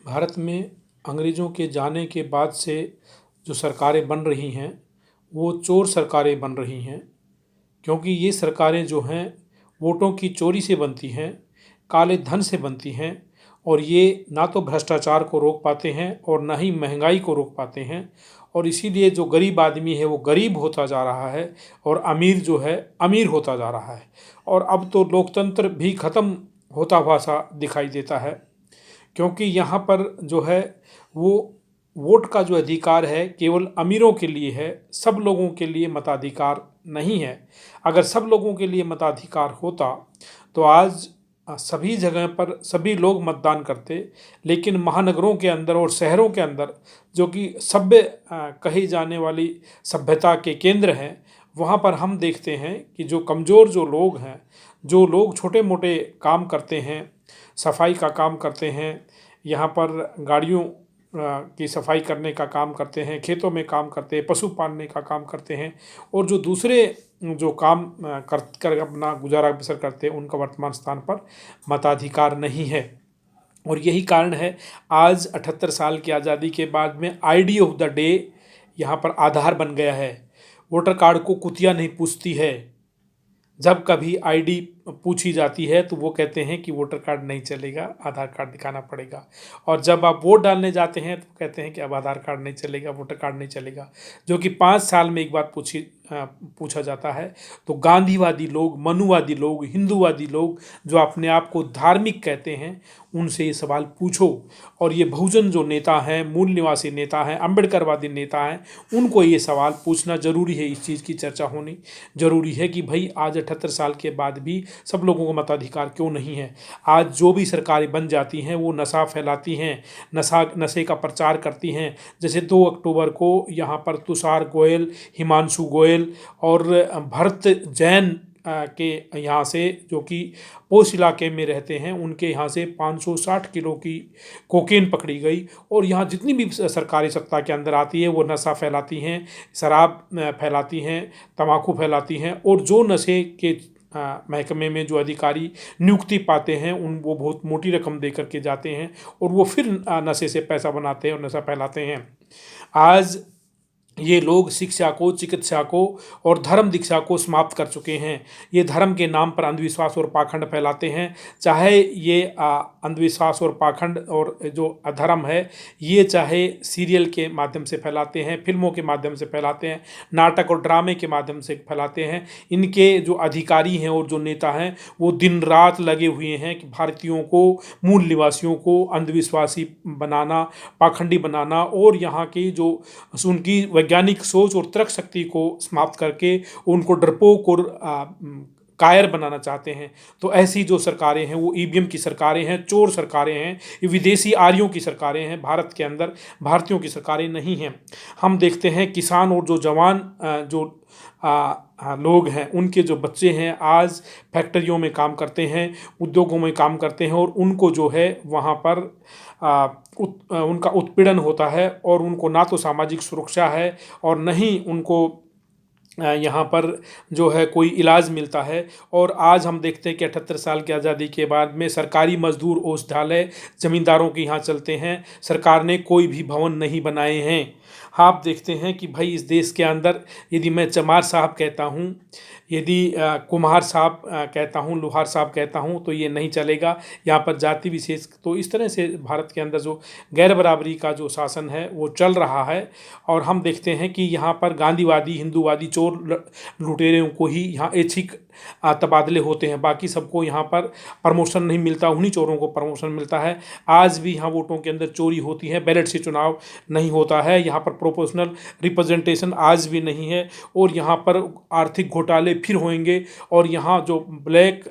भारत में अंग्रेज़ों के जाने के बाद से जो सरकारें बन रही हैं वो चोर सरकारें बन रही हैं, क्योंकि ये सरकारें जो हैं वोटों की चोरी से बनती हैं, काले धन से बनती हैं और ये ना तो भ्रष्टाचार को रोक पाते हैं और ना ही महंगाई को रोक पाते हैं। और इसीलिए जो गरीब आदमी है वो गरीब होता जा रहा है और अमीर जो है अमीर होता जा रहा है। और अब तो लोकतंत्र भी ख़त्म होता हुआ सा दिखाई देता है, क्योंकि यहाँ पर जो है वो वोट का जो अधिकार है केवल अमीरों के लिए है, सब लोगों के लिए मताधिकार नहीं है। अगर सब लोगों के लिए मताधिकार होता तो आज सभी जगह पर सभी लोग मतदान करते। लेकिन महानगरों के अंदर और शहरों के अंदर, जो कि सभ्य कही जाने वाली सभ्यता के केंद्र हैं, वहाँ पर हम देखते हैं कि जो कमज़ोर जो लोग हैं, जो लोग छोटे मोटे काम करते हैं, सफाई का काम करते हैं, यहाँ पर गाड़ियों की सफाई करने का काम करते हैं, खेतों में काम करते हैं, पशु पालने का काम करते हैं और जो दूसरे जो काम कर अपना गुजारा बसर करते हैं, उनका वर्तमान स्थान पर मताधिकार नहीं है। और यही कारण है आज 78 साल की आज़ादी के बाद में आईडी ऑफ द डे यहाँ पर आधार बन गया है। वोटर कार्ड को कुतिया नहीं पूछती है। जब कभी आईडी पूछी जाती है तो वो कहते हैं कि वोटर कार्ड नहीं चलेगा, आधार कार्ड दिखाना पड़ेगा। और जब आप वोट डालने जाते हैं तो कहते हैं कि अब आधार कार्ड नहीं चलेगा, वोटर कार्ड नहीं चलेगा, जो कि 5 साल में एक बार पूछा जाता है। तो गांधीवादी लोग, मनुवादी लोग, हिंदूवादी लोग जो अपने आप को धार्मिक कहते हैं, उनसे ये सवाल पूछो। और ये बहुजन जो नेता हैं, मूल निवासी नेता हैं, अम्बेडकरवादी नेता हैं, उनको ये सवाल पूछना ज़रूरी है। इस चीज़ की चर्चा होनी ज़रूरी है कि भाई आज 78 साल के बाद भी सब लोगों को मताधिकार क्यों नहीं है। आज जो भी सरकारें बन जाती हैं वो नशा फैलाती हैं, नशे का प्रचार करती हैं। जैसे 2 अक्टूबर को यहाँ पर तुषार गोयल, हिमांशु गोयल और भरत जैन के यहाँ से, जो कि पोस्ट इलाके में रहते हैं, उनके यहाँ से 560 किलो की कोकेन पकड़ी गई। और यहाँ जितनी भी सरकारी सत्ता के अंदर आती है वो नशा फैलाती हैं, शराब फैलाती हैं, तम्बाकू फैलाती हैं। और जो नशे के महकमे में जो अधिकारी नियुक्ति पाते हैं वो बहुत मोटी रकम दे करके जाते हैं और वो फिर नशे से पैसा बनाते हैं और नशा फैलाते हैं। आज ये लोग शिक्षा को, चिकित्सा को और धर्म दीक्षा को समाप्त कर चुके हैं। ये धर्म के नाम पर अंधविश्वास और पाखंड फैलाते हैं। चाहे ये अंधविश्वास और पाखंड और जो अधर्म है, ये चाहे सीरियल के माध्यम से फैलाते हैं, फिल्मों के माध्यम से फैलाते हैं, नाटक और ड्रामे के माध्यम से फैलाते हैं। इनके जो अधिकारी हैं और जो नेता हैं वो दिन रात लगे हुए हैं कि भारतीयों को, मूल निवासियों को अंधविश्वासी बनाना, पाखंडी बनाना और यहाँ की जो उनकी वैज्ञानिक सोच और तर्क शक्ति को समाप्त करके उनको डरपोक और कायर बनाना चाहते हैं। तो ऐसी जो सरकारें हैं वो ईवीएम की सरकारें हैं, चोर सरकारें हैं, ये विदेशी आर्यों की सरकारें हैं, भारत के अंदर भारतीयों की सरकारें नहीं हैं। हम देखते हैं किसान और जो जवान जो लोग हैं, उनके जो बच्चे हैं आज फैक्ट्रियों में काम करते हैं, उद्योगों में काम करते हैं और उनको जो है वहाँ पर उनका उत्पीड़न होता है और उनको ना तो सामाजिक सुरक्षा है और न ही उनको यहाँ पर जो है कोई इलाज मिलता है। और आज हम देखते हैं कि 78 साल की आज़ादी के बाद में सरकारी मजदूर औषधालय ज़मींदारों के यहाँ चलते हैं। सरकार ने कोई भी भवन नहीं बनाए हैं। आप देखते हैं कि भाई इस देश के अंदर यदि मैं चमार साहब कहता हूँ, यदि कुम्हार साहब कहता हूँ, लोहार साहब कहता हूँ, तो ये नहीं चलेगा। यहाँ पर जाति विशेष, तो इस तरह से भारत के अंदर जो गैर बराबरी का जो शासन है वो चल रहा है। और हम देखते हैं कि यहाँ पर गांधीवादी, हिंदूवादी चोर लुटेरों को ही यहाँ ऐच्छिक तबादले होते हैं, बाकी सबको यहाँ पर प्रमोशन नहीं मिलता, उन्हीं चोरों को प्रमोशन मिलता है। आज भी यहाँ वोटों के अंदर चोरी होती है, बैलेट से चुनाव नहीं होता है, यहाँ पर प्रोपोर्शनल रिप्रेजेंटेशन आज भी नहीं है और यहाँ पर आर्थिक घोटाले फिर होंगे। और यहाँ जो ब्लैक